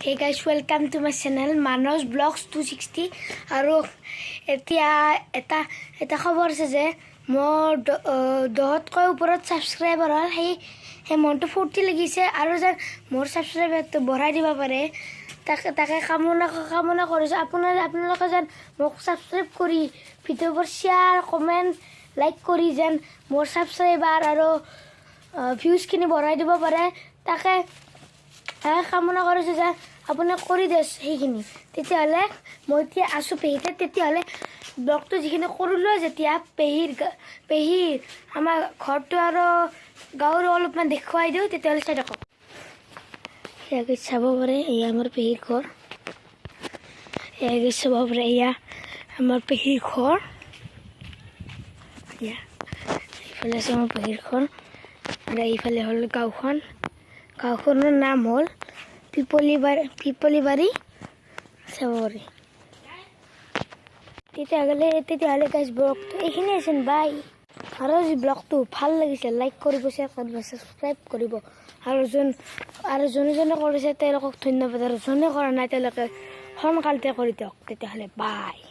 Hey guys, welcome to my channel Manos Vlogs 260 আৰু এতিয়া এটা খবৰ আছে যে মোৰ 10তকৈ ওপৰত সাবস্ক্ৰাইবাৰ হ'ল সেই মনটো ফূৰ্তি লাগিছে আৰু যে মোৰ সাবস্ক্ৰাইবাৰটো বঢ়াই দিব পাৰে তাকে কামনা কৰিছোঁ আপোনালোকে যেন মোক সাবস্ক্ৰাইব কৰি ভিডিঅ'বোৰ শ্বেয়াৰ কমেণ্ট লাইক কৰি যেন মোৰ সাবস্ক্ৰাইবাৰ আৰু ভিউজখিনি বঢ়াই দিব পাৰে তাকে কামনা কৰিছোঁ যে আপুনি কৰি দিয়ে সেইখিনি তেতিয়াহ'লে মই এতিয়া আছোঁ পেহীতে তেতিয়াহ'লে ব্লগটো যিখিনি কৰিলোঁ যেতিয়া পেহীৰ আমাৰ ঘৰটো আৰু গাঁৱৰ অলপমান দেখুৱাই দিওঁ তেতিয়াহ'লে চাই থাকক ইয়াকে চাব পাৰে এয়া আমাৰ পেহীৰ ঘৰ ইয়াকে চাব পাৰে এয়া আমাৰ পেহীৰ ঘৰ এয়া এইফালে আছে আমাৰ পেহীৰ ঘৰ আৰু এইফালে হ'ল গাঁওখনৰ নাম হ'ল পিপলিবাৰী চাব পাৰি তেতিয়াহ'লে গাইজ ব্লগটো এইখিনিয়ে আছিল বাই আৰু যি ব্লগটো ভাল লাগিছে লাইক কৰিব শ্বেয়াৰ কৰিব ছাবস্ক্ৰাইব কৰিব আৰু যোনে কৰিছে তেওঁলোকক ধন্যবাদ আৰু যোনে কৰা নাই তেওঁলোকে সোনকালতে কৰি দিয়ক তেতিয়াহ'লে বাই।